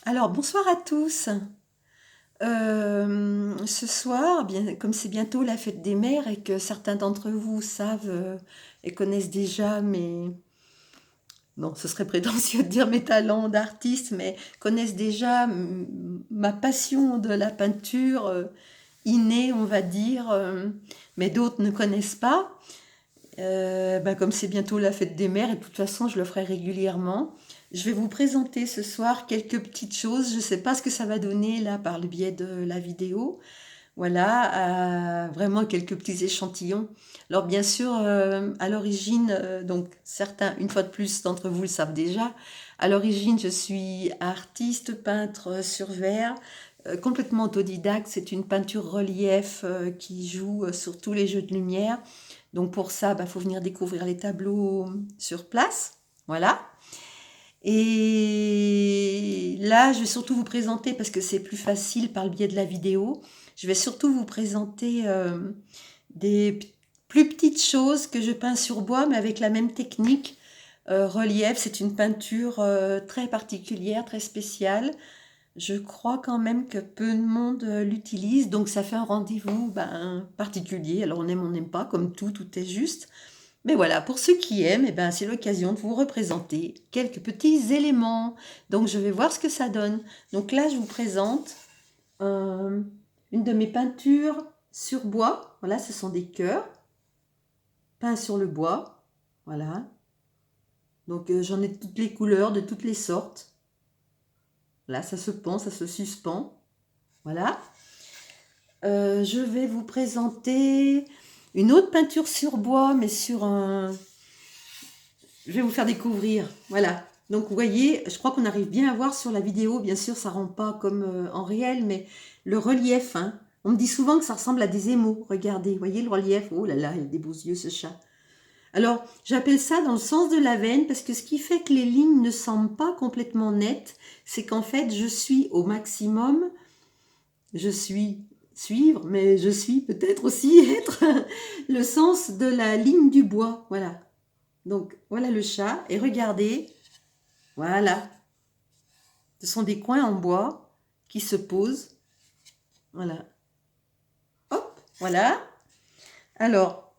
Alors, bonsoir à tous. Ce soir, bien, comme c'est bientôt la fête des mères et que certains d'entre vous savent et connaissent déjà non, ce serait prétentieux de dire mes talents d'artiste, mais connaissent déjà ma passion de la peinture innée, on va dire, mais d'autres ne connaissent pas. Comme c'est bientôt la fête des mères, et de toute façon, je le ferai régulièrement. Je vais vous présenter ce soir quelques petites choses. Je ne sais pas ce que ça va donner là par le biais de la vidéo. Voilà, vraiment quelques petits échantillons. Alors bien sûr, à l'origine, donc certains, une fois de plus d'entre vous le savent déjà, à l'origine je suis artiste, peintre sur verre, complètement autodidacte. C'est une peinture relief qui joue sur tous les jeux de lumière. Donc pour ça, faut venir découvrir les tableaux sur place. Voilà. Et là, je vais surtout vous présenter, parce que c'est plus facile par le biais de la vidéo, je vais surtout vous présenter des plus petites choses que je peins sur bois, mais avec la même technique. Relief, c'est une peinture très particulière, très spéciale. Je crois quand même que peu de monde l'utilise, donc ça fait un rendez-vous particulier. Alors on aime, on n'aime pas, comme tout, tout est juste. Mais voilà, pour ceux qui aiment, c'est l'occasion de vous représenter quelques petits éléments. Donc je vais voir ce que ça donne. Donc là, je vous présente euh, une de mes peintures sur bois. Voilà, ce sont des cœurs peints sur le bois. Voilà. Donc j'en ai de toutes les couleurs, de toutes les sortes. Là, ça se pend, ça se suspend. Voilà. Je vais vous présenter une autre peinture sur bois, mais sur un... Je vais vous faire découvrir. Voilà. Donc vous voyez, je crois qu'on arrive bien à voir sur la vidéo. Bien sûr, ça ne rend pas comme en réel, mais le relief, hein. On me dit souvent que ça ressemble à des émaux. Regardez, vous voyez le relief. Oh là là, il a des beaux yeux, ce chat. Alors, j'appelle ça dans le sens de la veine, parce que ce qui fait que les lignes ne semblent pas complètement nettes, c'est qu'en fait, je suis au maximum, je suis suivre, mais je suis peut-être aussi être le sens de la ligne du bois. Voilà. Donc, voilà le chat. Et regardez, voilà. Ce sont des coins en bois qui se posent. Voilà. Hop, voilà. Alors,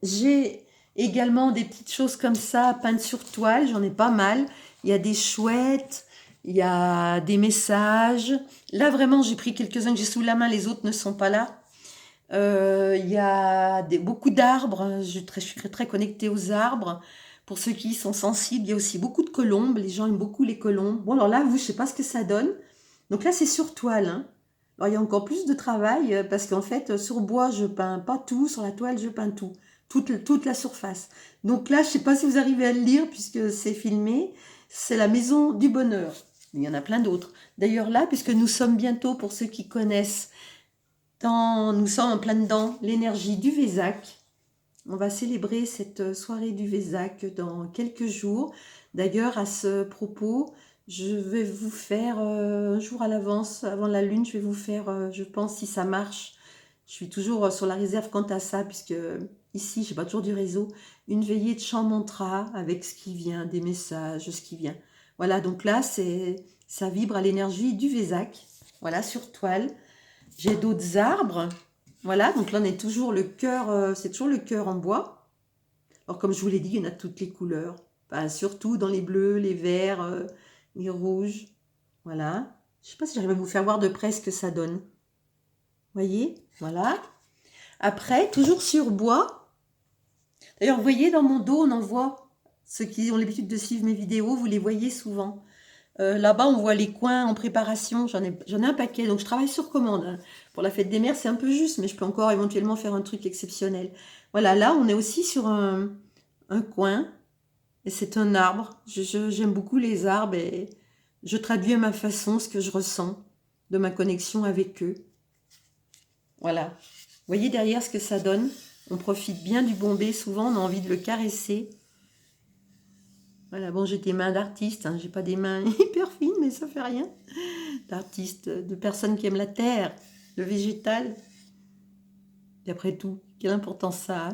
j'ai également des petites choses comme ça peintes sur toile. J'en ai pas mal. Il y a des chouettes, il y a des messages. Là, vraiment, j'ai pris quelques-uns que j'ai sous la main. Les autres ne sont pas là. Il y a beaucoup d'arbres. Je suis très connectée aux arbres. Pour ceux qui sont sensibles, il y a aussi beaucoup de colombes. Les gens aiment beaucoup les colombes. Bon, alors là, vous, je sais pas ce que ça donne. Donc là, c'est sur toile, hein. Alors, il y a encore plus de travail parce qu'en fait, sur bois, je peins pas tout. Sur la toile, je peins tout. Toute la surface. Donc là, je sais pas si vous arrivez à le lire puisque c'est filmé. C'est la maison du bonheur. Il y en a plein d'autres. D'ailleurs là, puisque nous sommes bientôt, pour ceux qui connaissent, nous sommes en plein dedans l'énergie du Vésac. On va célébrer cette soirée du Vésac dans quelques jours. D'ailleurs, à ce propos, je vais vous faire un jour à l'avance, avant la lune, je vais vous faire, je pense, si ça marche. Je suis toujours sur la réserve quant à ça, puisque ici, je n'ai pas toujours du réseau. Une veillée de chant mantra avec ce qui vient, des messages, ce qui vient. Voilà, donc là, ça vibre à l'énergie du Vésac. Voilà, sur toile. J'ai d'autres arbres. Voilà, donc là on est toujours le cœur, c'est toujours le cœur en bois. Alors comme je vous l'ai dit, il y en a toutes les couleurs. Enfin, surtout dans les bleus, les verts, les rouges. Voilà. Je ne sais pas si j'arrive à vous faire voir de près ce que ça donne. Voyez, voilà. Après, toujours sur bois. D'ailleurs, vous voyez dans mon dos, on en voit. Ceux qui ont l'habitude de suivre mes vidéos, vous les voyez souvent. Là-bas, on voit les coins en préparation. J'en ai un paquet, donc je travaille sur commande, hein. Pour la fête des mères, c'est un peu juste, mais je peux encore éventuellement faire un truc exceptionnel. Voilà, là, on est aussi sur un coin, et c'est un arbre. J'aime beaucoup les arbres, et je traduis à ma façon ce que je ressens de ma connexion avec eux. Voilà. Vous voyez derrière ce que ça donne? On profite bien du bombé. Souvent, on a envie de le caresser. Voilà, bon, j'ai des mains d'artiste, hein. J'ai pas des mains hyper fines, mais ça fait rien. D'artistes, de personnes qui aiment la terre, le végétal. Et après tout, quelle importance ça a?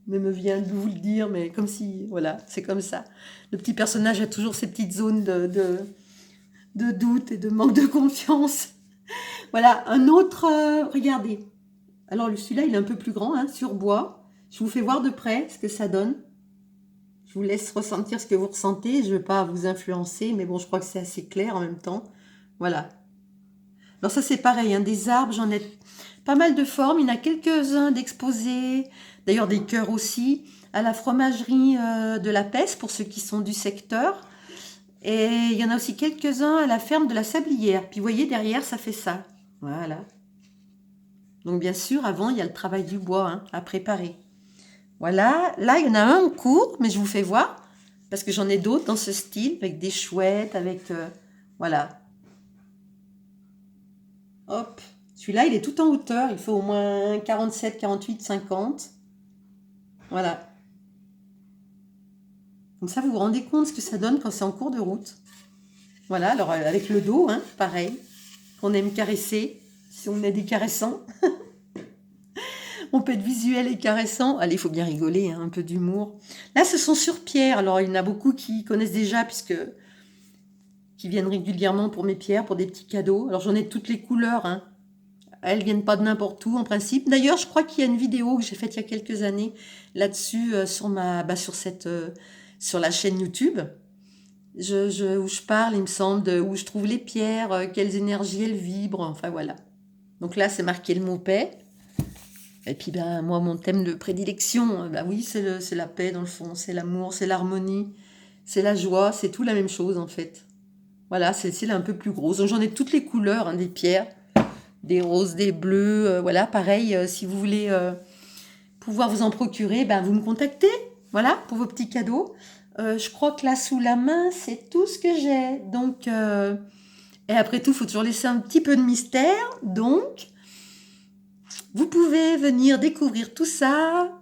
Mais me vient de vous le dire, mais comme si, voilà, c'est comme ça. Le petit personnage a toujours ces petites zones de doute et de manque de confiance. Voilà, un autre, regardez. Alors celui-là, il est un peu plus grand, hein, sur bois. Je vous fais voir de près ce que ça donne. Je vous laisse ressentir ce que vous ressentez. Je ne veux pas vous influencer, mais bon, je crois que c'est assez clair en même temps. Voilà. Alors ça, c'est pareil, hein, des arbres, j'en ai pas mal de formes. Il y en a quelques-uns d'exposés, d'ailleurs des cœurs aussi, à la fromagerie de la Pesse, pour ceux qui sont du secteur. Et il y en a aussi quelques-uns à la ferme de la Sablière. Puis vous voyez, derrière, ça fait ça. Voilà. Donc bien sûr, avant, il y a le travail du bois, hein, à préparer. Voilà, là, il y en a un en cours, mais je vous fais voir, parce que j'en ai d'autres dans ce style, avec des chouettes, avec... voilà. Hop. Celui-là, il est tout en hauteur, il fait au moins 47, 48, 50. Voilà. Comme ça, vous vous rendez compte ce que ça donne quand c'est en cours de route. Voilà, alors avec le dos, hein, pareil. On aime caresser, si on est des caressants. On peut être visuel et caressant. Allez, il faut bien rigoler, hein, un peu d'humour. Là, ce sont sur pierre. Alors, il y en a beaucoup qui connaissent déjà, qui viennent régulièrement pour mes pierres, pour des petits cadeaux. Alors, j'en ai de toutes les couleurs, hein. Elles viennent pas de n'importe où, en principe. D'ailleurs, je crois qu'il y a une vidéo que j'ai faite il y a quelques années là-dessus, sur la chaîne YouTube. Où je parle, il me semble, où je trouve les pierres, quelles énergies elles vibrent. Enfin, voilà. Donc là, c'est marqué le mot paix. Et puis, ben, moi, mon thème de prédilection, ben oui, c'est la paix, dans le fond. C'est l'amour, c'est l'harmonie, c'est la joie. C'est tout la même chose, en fait. Voilà, c'est là un peu plus grosse. Donc, j'en ai de toutes les couleurs, hein, des pierres, des roses, des bleus. Voilà, pareil, si vous voulez pouvoir vous en procurer, ben, vous me contactez. Voilà, pour vos petits cadeaux. Je crois que là, sous la main, c'est tout ce que j'ai. Donc, et après tout, il faut toujours laisser un petit peu de mystère. Donc, vous pouvez venir découvrir tout ça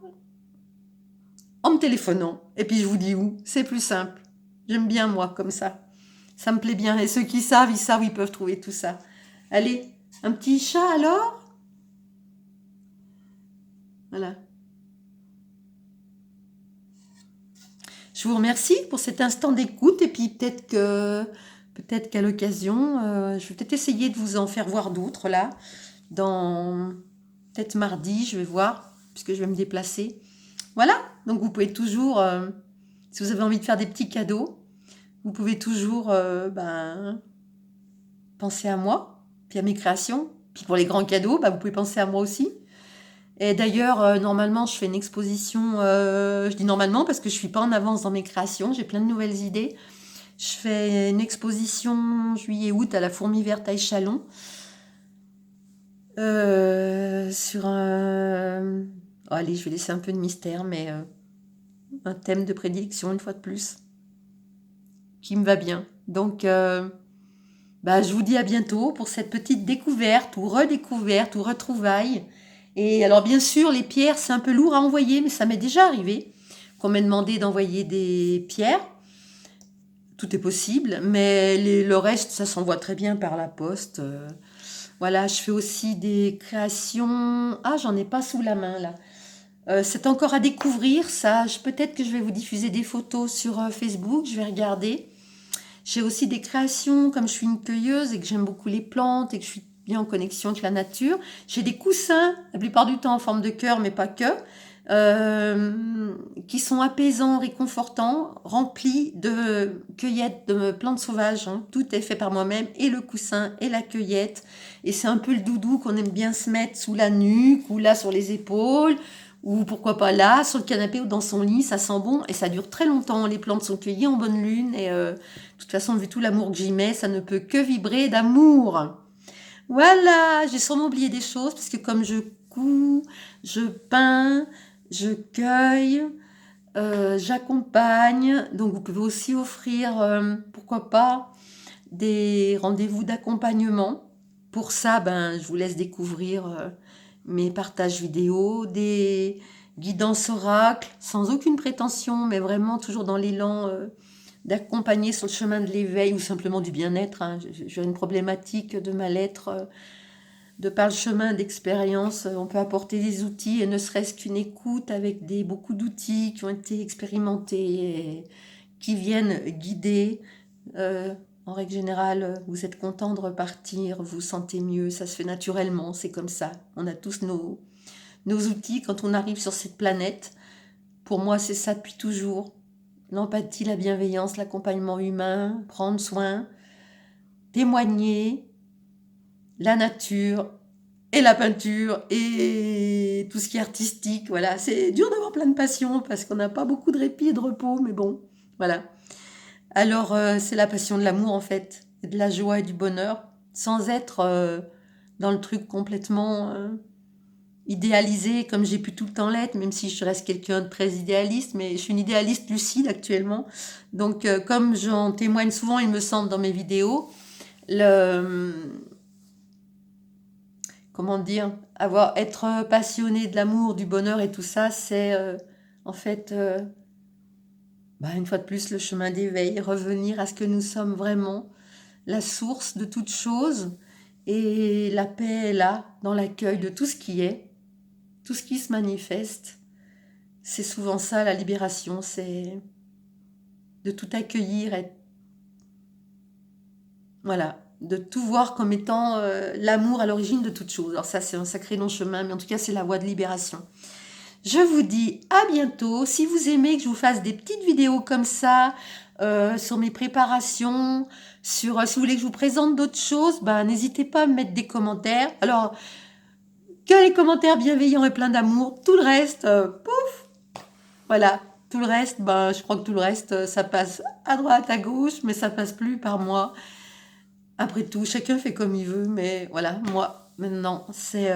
en me téléphonant. Et puis je vous dis où. C'est plus simple. J'aime bien moi comme ça. Ça me plaît bien. Et ceux qui savent, ils savent où ils peuvent trouver tout ça. Allez, un petit chat alors? Voilà. Je vous remercie pour cet instant d'écoute. Et puis peut-être qu'à l'occasion, je vais peut-être essayer de vous en faire voir d'autres là. Peut-être mardi, je vais voir, puisque je vais me déplacer. Voilà, donc vous pouvez toujours, si vous avez envie de faire des petits cadeaux, vous pouvez toujours penser à moi, puis à mes créations. Puis pour les grands cadeaux, vous pouvez penser à moi aussi. Et d'ailleurs, normalement, je fais une exposition, je dis normalement parce que je ne suis pas en avance dans mes créations, j'ai plein de nouvelles idées. Je fais une exposition juillet-août à la Fourmi Verte à Échalon. Sur un... Oh, allez, je vais laisser un peu de mystère, mais un thème de prédilection, une fois de plus, qui me va bien. Donc, je vous dis à bientôt pour cette petite découverte ou redécouverte ou retrouvaille. Et alors, bien sûr, les pierres, c'est un peu lourd à envoyer, mais ça m'est déjà arrivé qu'on m'ait demandé d'envoyer des pierres. Tout est possible, mais le reste, ça s'envoie très bien par la poste. Voilà, je fais aussi des créations... Ah, j'en ai pas sous la main, là. C'est encore à découvrir, ça. Peut-être que je vais vous diffuser des photos sur Facebook, je vais regarder. J'ai aussi des créations, comme je suis une cueilleuse et que j'aime beaucoup les plantes et que je suis bien en connexion avec la nature. J'ai des coussins, la plupart du temps en forme de cœur, mais pas que, qui sont apaisants, réconfortants, remplis de cueillettes de plantes sauvages. Hein. Tout est fait par moi-même, et le coussin, et la cueillette. Et c'est un peu le doudou qu'on aime bien se mettre sous la nuque, ou là sur les épaules, ou pourquoi pas là, sur le canapé ou dans son lit, ça sent bon et ça dure très longtemps. Les plantes sont cueillies en bonne lune et de toute façon, vu tout l'amour que j'y mets, ça ne peut que vibrer d'amour. Voilà, j'ai sûrement oublié des choses parce que comme je couds, je peins, je cueille, j'accompagne. Donc vous pouvez aussi offrir, pourquoi pas, des rendez-vous d'accompagnement. Pour ça, je vous laisse découvrir mes partages vidéo, des guidances oracles, sans aucune prétention, mais vraiment toujours dans l'élan d'accompagner sur le chemin de l'éveil ou simplement du bien-être. Hein. J'ai une problématique de mal-être. De par le chemin d'expérience, on peut apporter des outils et ne serait-ce qu'une écoute avec beaucoup d'outils qui ont été expérimentés et qui viennent guider En règle générale, vous êtes content de repartir, vous vous sentez mieux, ça se fait naturellement, c'est comme ça. On a tous nos outils quand on arrive sur cette planète. Pour moi, c'est ça depuis toujours. L'empathie, la bienveillance, l'accompagnement humain, prendre soin, témoigner, la nature et la peinture et tout ce qui est artistique. Voilà, c'est dur d'avoir plein de passions parce qu'on n'a pas beaucoup de répit et de repos, mais bon, voilà. Alors, c'est la passion de l'amour en fait, et de la joie et du bonheur, sans être dans le truc complètement idéalisé comme j'ai pu tout le temps l'être, même si je reste quelqu'un de très idéaliste, mais je suis une idéaliste lucide actuellement. Donc, comme j'en témoigne souvent, il me semble, dans mes vidéos, le, comment dire, être passionné de l'amour, du bonheur et tout ça, c'est en fait, une fois de plus, le chemin d'éveil, revenir à ce que nous sommes vraiment, la source de toute chose, et la paix est là, dans l'accueil de tout ce qui est, tout ce qui se manifeste. C'est souvent ça la libération, c'est de tout accueillir et voilà, de tout voir comme étant l'amour à l'origine de toute chose. Alors ça, c'est un sacré long chemin, mais en tout cas, c'est la voie de libération. Je vous dis à bientôt. Si vous aimez que je vous fasse des petites vidéos comme ça, sur mes préparations, si vous voulez que je vous présente d'autres choses, n'hésitez pas à me mettre des commentaires. Alors, que les commentaires bienveillants et pleins d'amour, tout le reste, pouf, voilà. Tout le reste, je crois que tout le reste, ça passe à droite, à gauche, mais ça passe plus par moi. Après tout, chacun fait comme il veut, mais voilà, moi, maintenant, c'est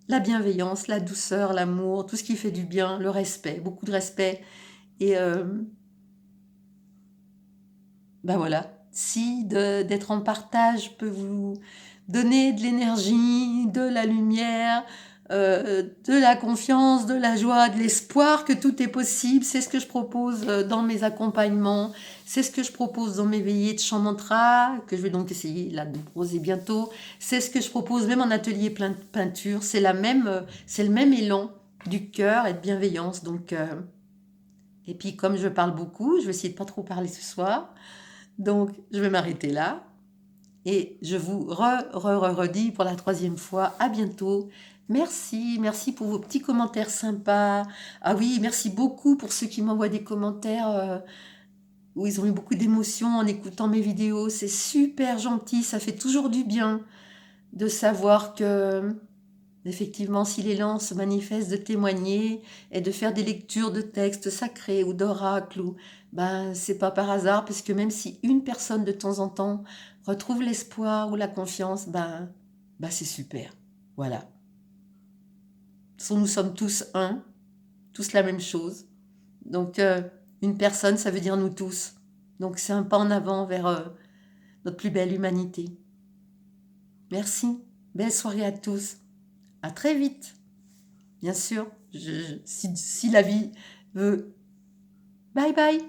la bienveillance, la douceur, l'amour, tout ce qui fait du bien, le respect, beaucoup de respect. Et voilà, si d'être en partage peut vous donner de l'énergie, de la lumière, de la confiance, de la joie, de l'espoir que tout est possible, c'est ce que je propose dans mes accompagnements, c'est ce que je propose dans mes veillées de chant mantra, que je vais donc essayer là de proposer bientôt, c'est ce que je propose même en atelier plein de peinture, c'est le même élan du cœur et de bienveillance. Donc, et puis comme je parle beaucoup, je vais essayer de pas trop parler ce soir, donc je vais m'arrêter là. Et je vous redis pour la 3e fois, à bientôt. Merci pour vos petits commentaires sympas. Ah oui, merci beaucoup pour ceux qui m'envoient des commentaires où ils ont eu beaucoup d'émotions en écoutant mes vidéos. C'est super gentil, ça fait toujours du bien de savoir que, effectivement, si l'élan se manifeste, de témoigner et de faire des lectures de textes sacrés ou d'oracles, c'est pas par hasard, parce que même si une personne de temps en temps retrouve l'espoir ou la confiance, c'est super. Voilà. De toute façon, nous sommes tous un, tous la même chose. Donc, une personne, ça veut dire nous tous. Donc, c'est un pas en avant vers notre plus belle humanité. Merci. Belle soirée à tous. À très vite. Bien sûr, si la vie veut. Bye bye.